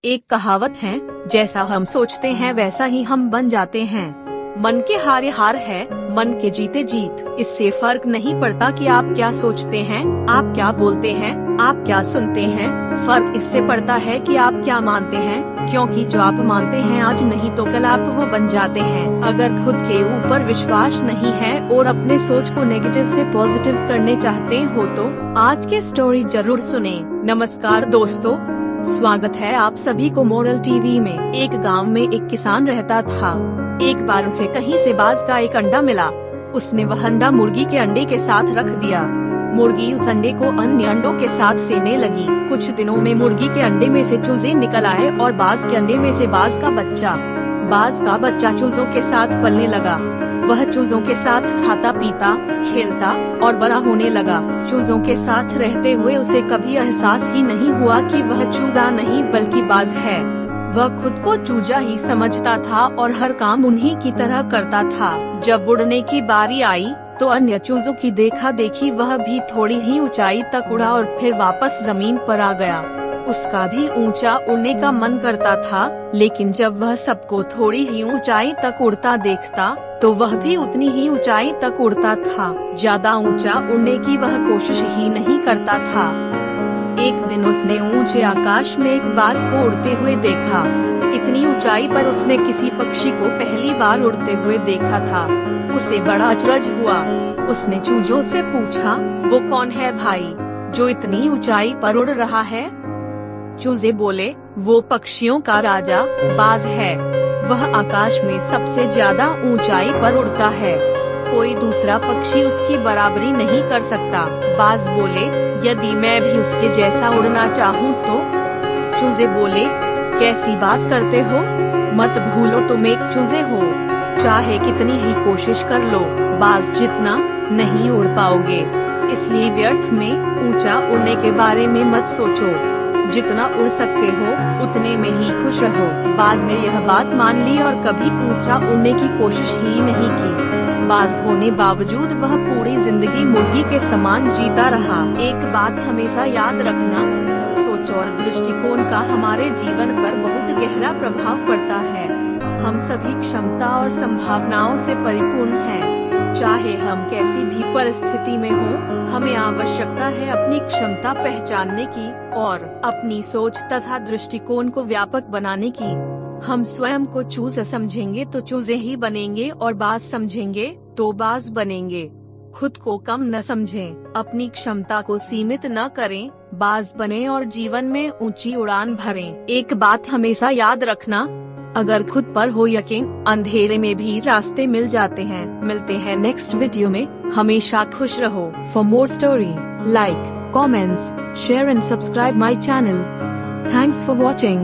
एक कहावत है, जैसा हम सोचते हैं वैसा ही हम बन जाते हैं। मन के हारे हार है, मन के जीते जीत। इससे फर्क नहीं पड़ता कि आप क्या सोचते हैं, आप क्या बोलते हैं, आप क्या सुनते हैं। फर्क इससे पड़ता है कि आप क्या मानते हैं, क्योंकि जो आप मानते हैं आज नहीं तो कल आप वो बन जाते हैं। अगर खुद के ऊपर विश्वास नहीं है और अपने सोच को नेगेटिव से पॉजिटिव करने चाहते हो तो आज की स्टोरी जरूर सुने। नमस्कार दोस्तों, स्वागत है आप सभी को मोरल टीवी में। एक गांव में एक किसान रहता था। एक बार उसे कहीं से बाज का एक अंडा मिला। उसने वह अंडा मुर्गी के अंडे के साथ रख दिया। मुर्गी उस अंडे को अन्य अंडों के साथ सेने लगी। कुछ दिनों में मुर्गी के अंडे में से चूजे निकल आए और बाज के अंडे में से बाज का बच्चा चूजों के साथ पलने लगा। वह चूजों के साथ खाता पीता, खेलता और बड़ा होने लगा। चूजों के साथ रहते हुए उसे कभी एहसास ही नहीं हुआ कि वह चूजा नहीं बल्कि बाज है। वह खुद को चूजा ही समझता था और हर काम उन्हीं की तरह करता था। जब उड़ने की बारी आई तो अन्य चूजों की देखा देखी वह भी थोड़ी ही ऊंचाई तक उड़ा और फिर वापस जमीन पर आ गया। उसका भी ऊंचा उड़ने का मन करता था, लेकिन जब वह सबको थोड़ी ही ऊंचाई तक उड़ता देखता तो वह भी उतनी ही ऊंचाई तक उड़ता था। ज्यादा ऊंचा उड़ने की वह कोशिश ही नहीं करता था। एक दिन उसने ऊंचे आकाश में एक बाज को उड़ते हुए देखा। इतनी ऊंचाई पर उसने किसी पक्षी को पहली बार उड़ते हुए देखा था। उसे बड़ा अचरज हुआ। उसने चूजों से पूछा, वो कौन है भाई जो इतनी ऊंचाई पर उड़ रहा है? चूजे बोले, वो पक्षियों का राजा बाज है। वह आकाश में सबसे ज्यादा ऊंचाई पर उड़ता है। कोई दूसरा पक्षी उसकी बराबरी नहीं कर सकता। बाज बोले, यदि मैं भी उसके जैसा उड़ना चाहूँ तो? चूजे बोले, कैसी बात करते हो? मत भूलो तुम एक चूजे हो। चाहे कितनी ही कोशिश कर लो, बाज जितना नहीं उड़ पाओगे। इसलिए व्यर्थ में ऊंचा उड़ने के बारे में मत सोचो। जितना उड़ सकते हो उतने में ही खुश रहो। बाज ने यह बात मान ली और कभी ऊंचा उड़ने की कोशिश ही नहीं की। बाज होने बावजूद वह पूरी जिंदगी मुर्गी के समान जीता रहा। एक बात हमेशा याद रखना, सोच और दृष्टिकोण का हमारे जीवन पर बहुत गहरा प्रभाव पड़ता है। हम सभी क्षमता और संभावनाओं से परिपूर्ण हैं। चाहे हम कैसी भी परिस्थिति में हों, हमें आवश्यकता है अपनी क्षमता पहचानने की और अपनी सोच तथा दृष्टिकोण को व्यापक बनाने की। हम स्वयं को चूज समझेंगे तो चूजे ही बनेंगे और बाज समझेंगे तो बाज बनेंगे। खुद को कम न समझें, अपनी क्षमता को सीमित न करें, बाज बने और जीवन में ऊंची उड़ान भरें। एक बात हमेशा याद रखना, अगर खुद पर हो यकीन, अंधेरे में भी रास्ते मिल जाते हैं। मिलते हैं नेक्स्ट वीडियो में। हमेशा खुश रहो। For more story, like, comments, share and subscribe my channel. Thanks for watching.